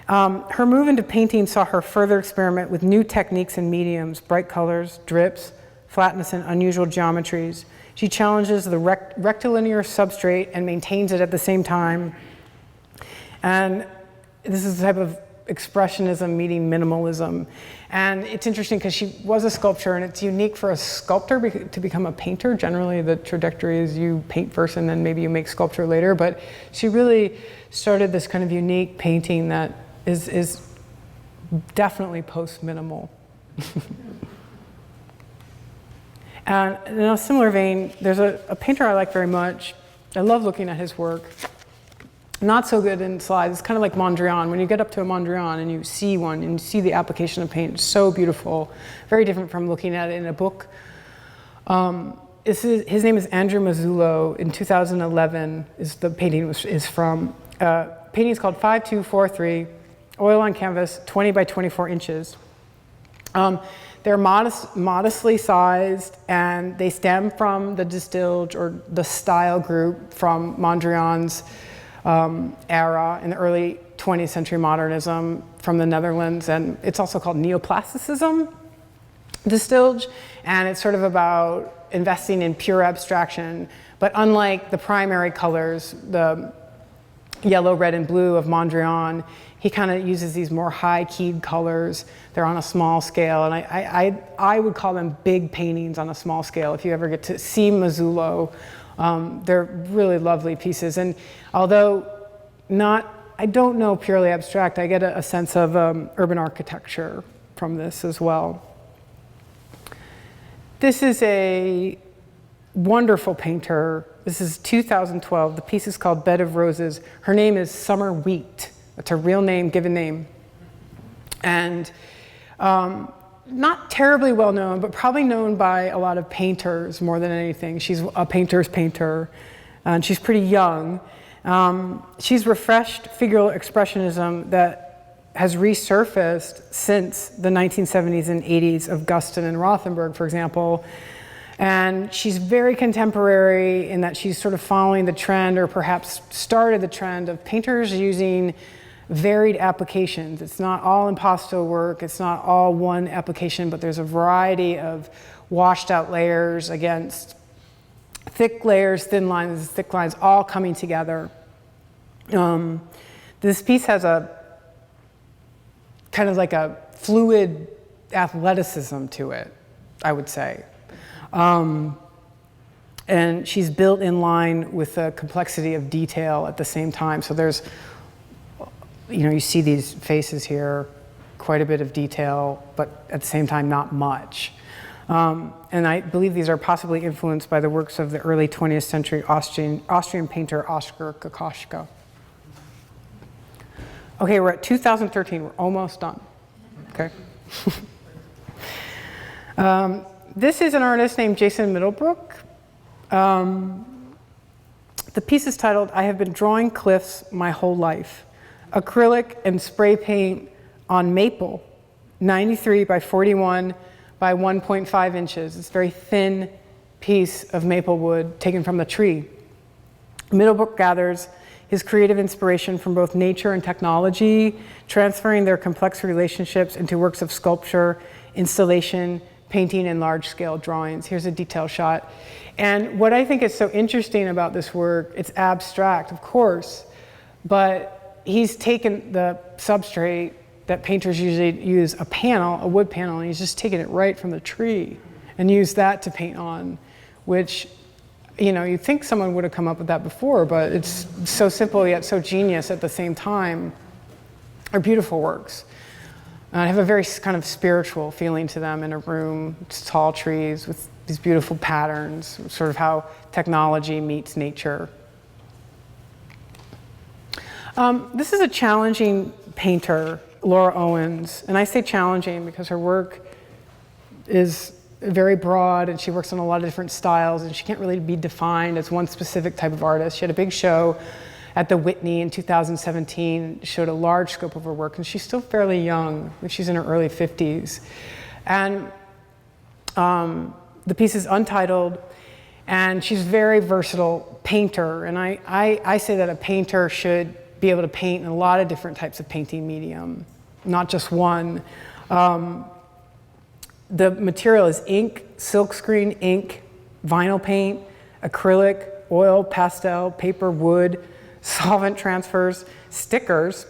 Her move into painting saw her further experiment with new techniques and mediums, bright colors, drips, flatness, and unusual geometries. She challenges the rectilinear substrate and maintains it at the same time. And this is the type of expressionism meeting minimalism. And it's interesting because she was a sculptor, and it's unique for a sculptor to become a painter. Generally, the trajectory is you paint first and then maybe you make sculpture later. But she really started this kind of unique painting that is definitely post-minimal. And in a similar vein, there's a painter I like very much. I love looking at his work. Not so good in slides. It's kind of like Mondrian. When you get up to a Mondrian and you see one and you see the application of paint, it's so beautiful. Very different from looking at it in a book. His name is Andrew Mazzullo. In 2011 is the painting is from. Painting is called 5243, oil on canvas, 20 by 24 inches. They're modestly sized, and they stem from the distilled or the style group from Mondrian's era in the early 20th century modernism from the Netherlands. And it's also called neoplasticism, distilled, and it's sort of about investing in pure abstraction. But unlike the primary colors, the yellow, red, and blue of Mondrian, he kind of uses these more high-keyed colors. They're on a small scale, and I would call them big paintings on a small scale. If you ever get to see Mazzullo, they're really lovely pieces. And although I don't know purely abstract, I get a sense of urban architecture from this as well. This is a wonderful painter. This is 2012. The piece is called Bed of Roses. Her name is Summer Wheat. It's her real name, given name. And not terribly well known, but probably known by a lot of painters more than anything. She's a painter's painter, and she's pretty young. She's refreshed figural expressionism that has resurfaced since the 1970s and 80s of Guston and Rothenberg, for example. And she's very contemporary in that she's sort of following the trend, or perhaps started the trend, of painters using varied applications. It's not all impasto work, it's not all one application, but there's a variety of washed out layers against thick layers, thin lines, thick lines, all coming together. This piece has a kind of like a fluid athleticism to it, I would say. And she's built in line with the complexity of detail at the same time. So there's, you see these faces here, quite a bit of detail, but at the same time, not much. And I believe these are possibly influenced by the works of the early 20th century Austrian painter Oskar Kokoschka. Okay, we're at 2013. We're almost done. Okay. This is an artist named Jason Middlebrook. The piece is titled, "I have been drawing cliffs my whole life. Acrylic and spray paint on maple, 93 by 41 by 1.5 inches. It's a very thin piece of maple wood taken from the tree. Middlebrook gathers his creative inspiration from both nature and technology, transferring their complex relationships into works of sculpture, installation, painting, and large-scale drawings." Here's a detail shot. And what I think is so interesting about this work, it's abstract, of course, but he's taken the substrate that painters usually use, a panel, a wood panel, and he's just taken it right from the tree and used that to paint on, which, you know, you'd think someone would have come up with that before, but it's so simple yet so genius at the same time. Are beautiful works. I have a very kind of spiritual feeling to them in a room, it's tall trees with these beautiful patterns, sort of how technology meets nature. This is a challenging painter, Laura Owens, and I say challenging because her work is very broad and she works on a lot of different styles and she can't really be defined as one specific type of artist. She had a big show at the Whitney in 2017, showed a large scope of her work, and she's still fairly young. I think she's in her early 50s. And the piece is untitled, and she's a very versatile painter. And I say that a painter should be able to paint in a lot of different types of painting medium, not just one. The material is ink, silkscreen ink, vinyl paint, acrylic, oil, pastel, paper, wood, solvent transfers, stickers,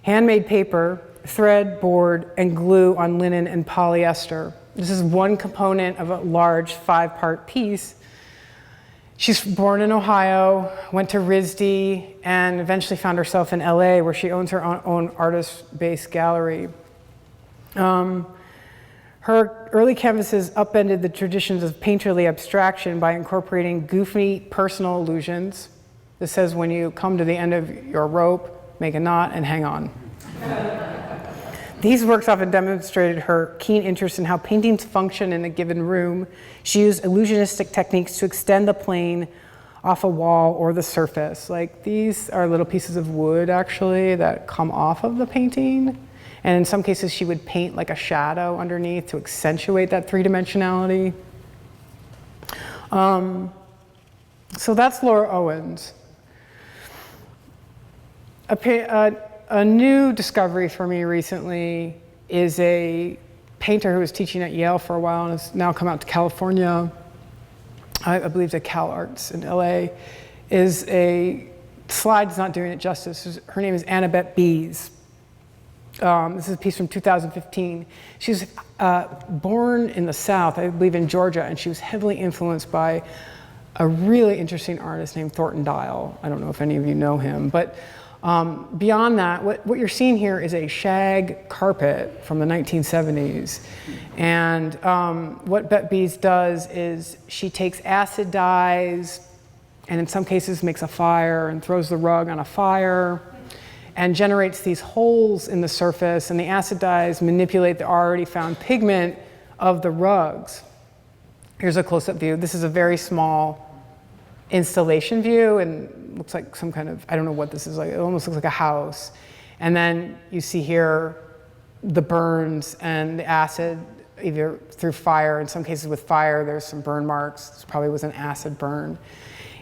handmade paper, thread, board, and glue on linen and polyester. This is one component of a large 5-part piece. She's born in Ohio, went to RISD, and eventually found herself in LA, where she owns her own artist-based gallery. Her early canvases upended the traditions of painterly abstraction by incorporating goofy personal illusions. This says, when you come to the end of your rope, make a knot and hang on. These works often demonstrated her keen interest in how paintings function in a given room. She used illusionistic techniques to extend the plane off a wall or the surface. Like, these are little pieces of wood, actually, that come off of the painting. And in some cases, she would paint like a shadow underneath to accentuate that three-dimensionality. So that's Laura Owens. A new discovery for me recently is a painter who was teaching at Yale for a while and has now come out to California. I believe to Cal Arts in LA. Is a slide's not doing it justice. Her name is Annabette Bees. This is a piece from 2015. She was born in the South, I believe in Georgia, and she was heavily influenced by a really interesting artist named Thornton Dial. I don't know if any of you know him, but beyond that, what you're seeing here is a shag carpet from the 1970s. And what Bette Bees does is she takes acid dyes and in some cases makes a fire and throws the rug on a fire and generates these holes in the surface, and the acid dyes manipulate the already found pigment of the rugs. Here's a close-up view. This is a very small installation view and looks like some kind of, I don't know what this is like, it almost looks like a house. And then you see here the burns and the acid, either through fire, in some cases with fire, there's some burn marks. This probably was an acid burn.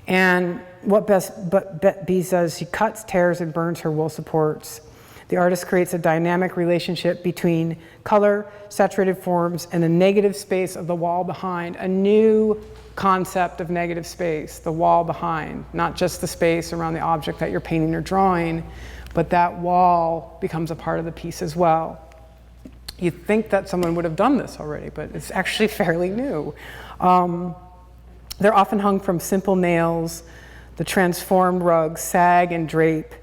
And what Bette Bees does, she cuts, tears, and burns her wool supports. The artist creates a dynamic relationship between color, saturated forms, and the negative space of the wall behind, a new concept of negative space, the wall behind, not just the space around the object that you're painting or drawing, but that wall becomes a part of the piece as well. You'd think that someone would have done this already, but it's actually fairly new. They're often hung from simple nails. The transformed rugs sag and drape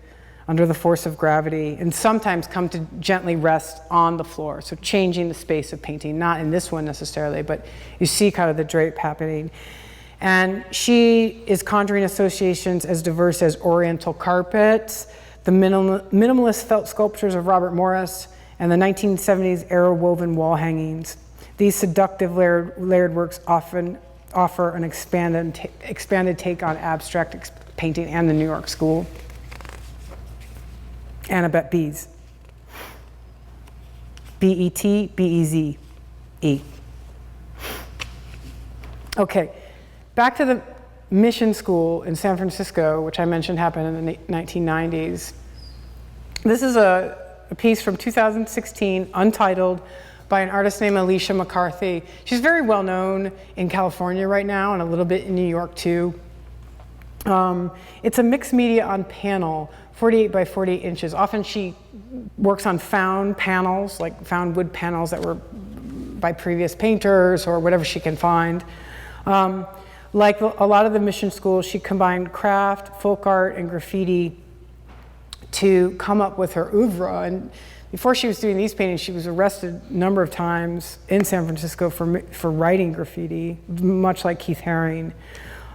under the force of gravity, and sometimes come to gently rest on the floor, so changing the space of painting, not in this one necessarily, but you see kind of the drape happening. And she is conjuring associations as diverse as oriental carpets, the minimalist felt sculptures of Robert Morris, and the 1970s era woven wall hangings. These seductive layered works often offer an expanded take on abstract painting and the New York school. Annabeth Bees. B-E-T-B-E-Z-E. Okay, back to the mission school in San Francisco, which I mentioned happened in the 1990s. This is a piece from 2016, untitled, by an artist named Alicia McCarthy. She's very well known in California right now and a little bit in New York too. It's a mixed media on panel, 48 by 48 inches. Often she works on found panels, like found wood panels that were by previous painters or whatever she can find. Like a lot of the mission schools, she combined craft, folk art, and graffiti to come up with her oeuvre. And before she was doing these paintings, she was arrested a number of times in San Francisco for writing graffiti, much like Keith Haring,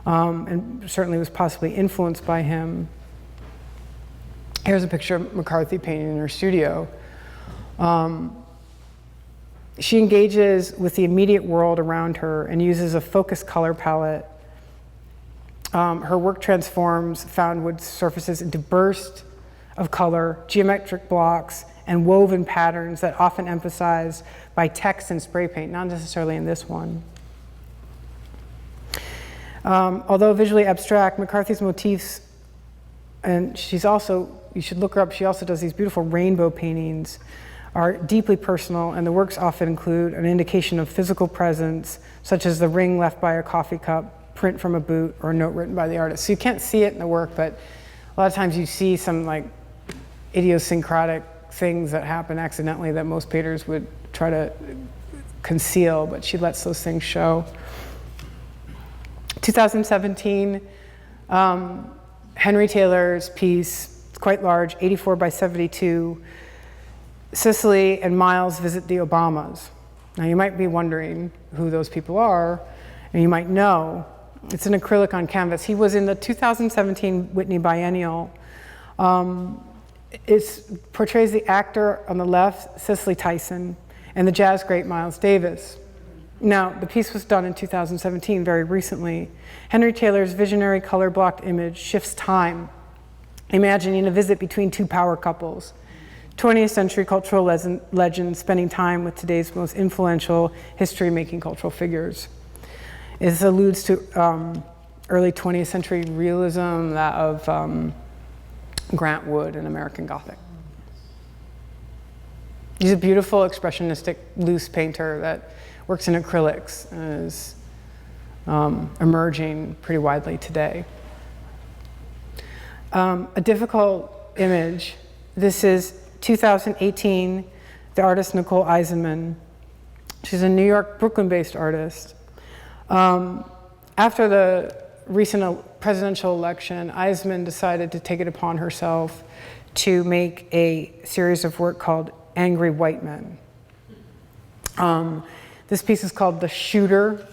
and certainly was possibly influenced by him. Here's a picture of McCarthy painting in her studio. She engages with the immediate world around her and uses a focused color palette. Her work transforms found wood surfaces into bursts of color, geometric blocks, and woven patterns that often emphasized by text and spray paint, not necessarily in this one. Although visually abstract, McCarthy's motifs, and she's also, you should look her up, she also does these beautiful rainbow paintings, are deeply personal, and the works often include an indication of physical presence, such as the ring left by a coffee cup, print from a boot, or a note written by the artist. So you can't see it in the work, but a lot of times you see some like idiosyncratic things that happen accidentally that most painters would try to conceal, but she lets those things show. 2017, Henry Taylor's piece, it's quite large, 84 by 72, Cicely and Miles visit the Obamas. Now you might be wondering who those people are, and you might know. It's an acrylic on canvas. He was in the 2017 Whitney Biennial. It portrays the actor on the left, Cicely Tyson, and the jazz great Miles Davis. Now, the piece was done in 2017, very recently. Henry Taylor's visionary color-blocked image shifts time, imagining a visit between two power couples. 20th century cultural legends spending time with today's most influential history-making cultural figures. This alludes to early 20th century realism, that of Grant Wood and American Gothic. He's a beautiful, expressionistic, loose painter that works in acrylics and is emerging pretty widely today. A difficult image. This is 2018, the artist Nicole Eisenman. She's a New York, Brooklyn-based artist. After the recent presidential election, Eisenman decided to take it upon herself to make a series of work called Angry White Men. This piece is called The Shooter,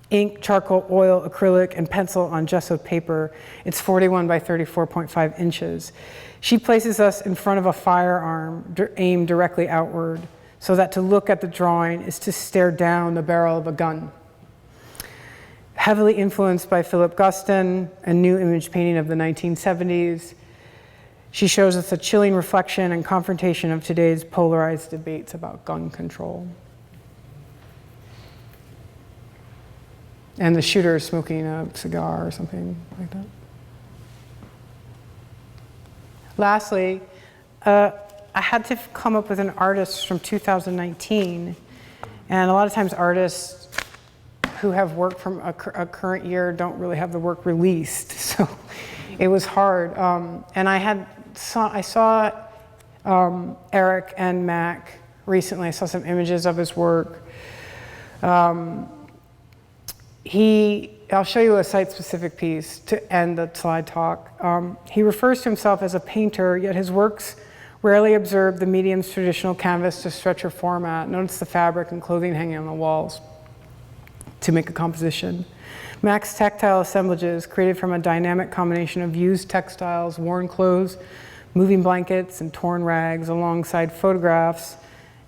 ink, charcoal, oil, acrylic, and pencil on gessoed paper. It's 41 by 34.5 inches. She places us in front of a firearm aimed directly outward, so that to look at the drawing is to stare down the barrel of a gun. Heavily influenced by Philip Guston, a new image painting of the 1970s, she shows us a chilling reflection and confrontation of today's polarized debates about gun control. And the shooter is smoking a cigar or something like that. Lastly, I had to come up with an artist from 2019. And a lot of times artists who have work from a current year don't really have the work released. So it was hard. And I saw Eric and Mac recently. I saw some images of his work. He I'll show you a site-specific piece to end the slide talk. He refers to himself as a painter, yet his works rarely observe the medium's traditional canvas to stretch or format. Notice the fabric and clothing hanging on the walls to make a composition. Mac's tactile assemblages, created from a dynamic combination of used textiles, worn clothes, moving blankets, and torn rags, alongside photographs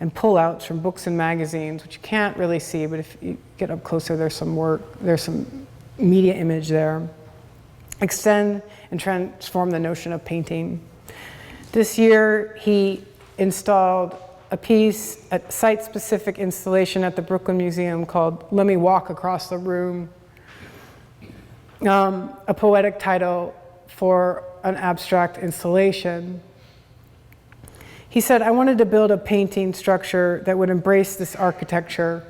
and pullouts from books and magazines, which you can't really see, but if you get up closer, there's some media image there, extend and transform the notion of painting. This year, he installed a piece, a site-specific installation at the Brooklyn Museum called "Let Me Walk Across the Room," a poetic title for an abstract installation. He said, I wanted to build a painting structure that would embrace this architecture,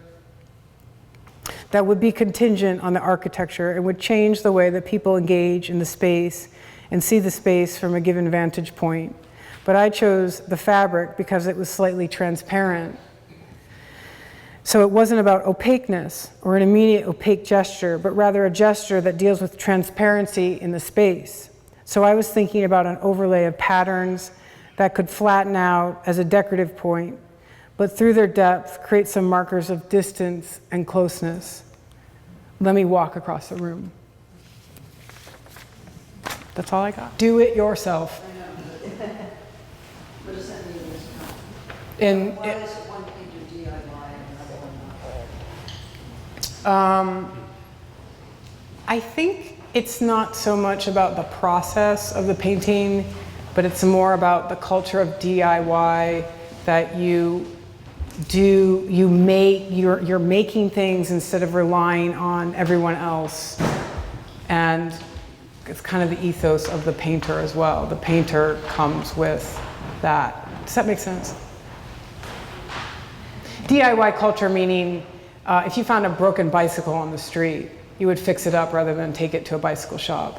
that would be contingent on the architecture and would change the way that people engage in the space and see the space from a given vantage point. But I chose the fabric because it was slightly transparent. So it wasn't about opaqueness or an immediate opaque gesture, but rather a gesture that deals with transparency in the space. So I was thinking about an overlay of patterns that could flatten out as a decorative point, but through their depth, create some markers of distance and closeness. Let me walk across the room. That's all I got. Do it yourself. What does that mean? Why is one painter DIY and another one not? I think it's not so much about the process of the painting, but it's more about the culture of DIY that you're making things instead of relying on everyone else. And it's kind of the ethos of the painter as well. The painter comes with that. Does that make sense? DIY culture meaning if you found a broken bicycle on the street, you would fix it up rather than take it to a bicycle shop.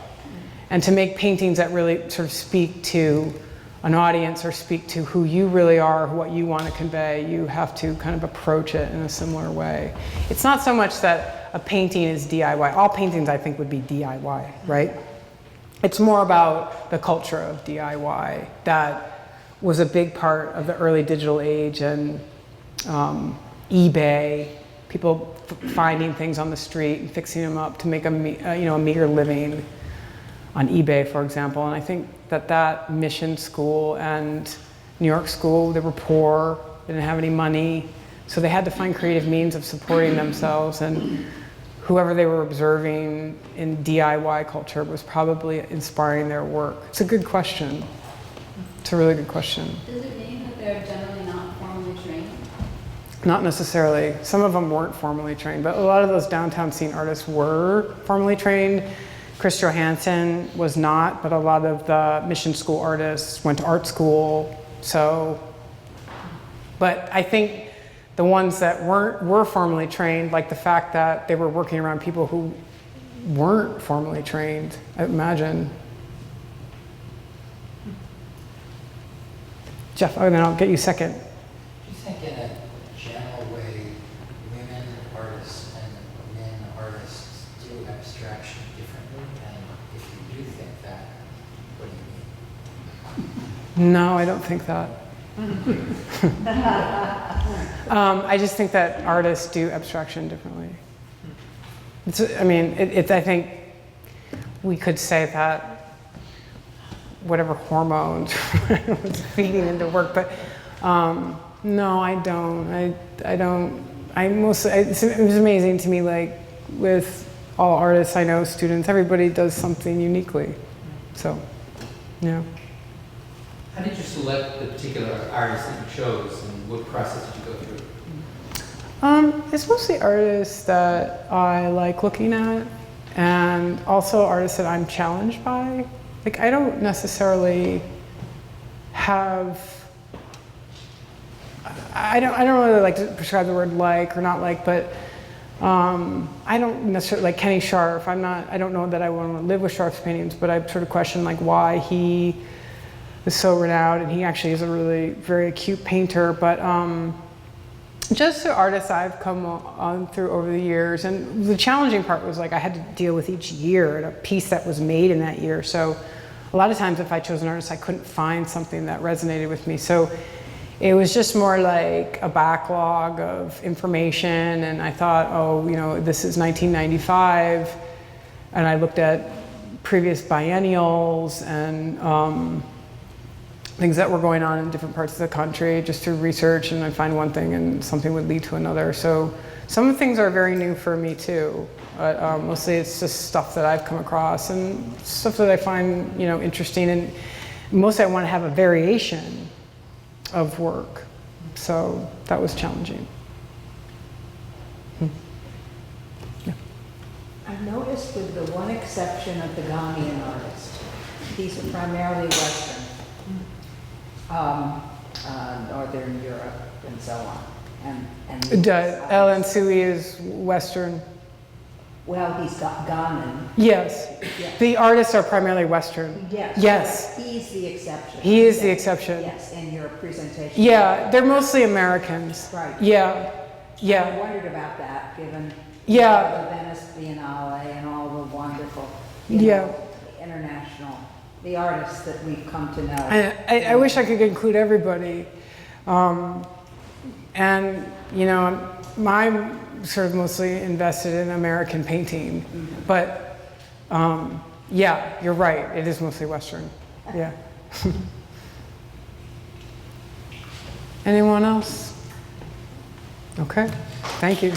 And to make paintings that really sort of speak to an audience or speak to who you really are, what you want to convey, you have to kind of approach it in a similar way. It's not so much that a painting is DIY. All paintings, I think, would be DIY, right? It's more about the culture of DIY that was a big part of the early digital age and eBay, people finding things on the street and fixing them up to make a meager living on eBay, for example. And I think that mission school and New York school, they were poor, they didn't have any money, so they had to find creative means of supporting themselves, and whoever they were observing in DIY culture was probably inspiring their work. It's a good question. It's a really good question. Does it mean that they're generally not formally trained? Not necessarily. Some of them weren't formally trained, but a lot of those downtown scene artists were formally trained. Chris Johansen was not, but a lot of the mission school artists went to art school. So, but I think the ones that were formally trained, like the fact that they were working around people who weren't formally trained, I imagine. Jeff, and then I'll get you second. Do you think in a general way, women artists and men artists do abstraction differently? And if you do think that, what do you mean? No, I don't think that. I just think that artists do abstraction differently. I think we could say that whatever hormones was feeding into work, but no, I don't. It was amazing to me, like with all artists I know, students, everybody does something uniquely. So, yeah. How did you select the particular artist that you chose, and what process did you go through? It's mostly artists that I like looking at, and also artists that I'm challenged by. Like, I don't necessarily have, I don't really like to prescribe the word like or not like, but I don't necessarily, like Kenny Scharf, I don't know that I want to live with Scharf's paintings, but I sort of question like why he is so renowned, and he actually is a really very acute painter, but Just the artists I've come on through over the years, and the challenging part was like I had to deal with each year and a piece that was made in that year. So a lot of times if I chose an artist, I couldn't find something that resonated with me. So it was just more like a backlog of information, and I thought, oh, you know, this is 1995, and I looked at previous biennials and things that were going on in different parts of the country just through research, and I'd find one thing and something would lead to another. So some of the things are very new for me too, but mostly it's just stuff that I've come across and stuff that I find, you know, interesting, and mostly I want to have a variation of work. So that was challenging. Yeah. I've noticed with the one exception of the Ghanaian artists, these are primarily Western. Northern Europe and so on. And Ellen Tsui is Western. well, he's Ghanaian. Yes. Yes. The artists are primarily Western. Yes. Yes. He's the exception. He is the exception. Yes, in your presentation. Yeah, they're mostly Americans. Right. Yeah. I Yeah. wondered about that, given Yeah. the Venice Biennale and all the wonderful, Yeah. international, the artists that we've come to know. I wish I could include everybody. And, you know, I'm sort of mostly invested in American painting. But, yeah, you're right. It is mostly Western. Yeah. Anyone else? Okay. Thank you.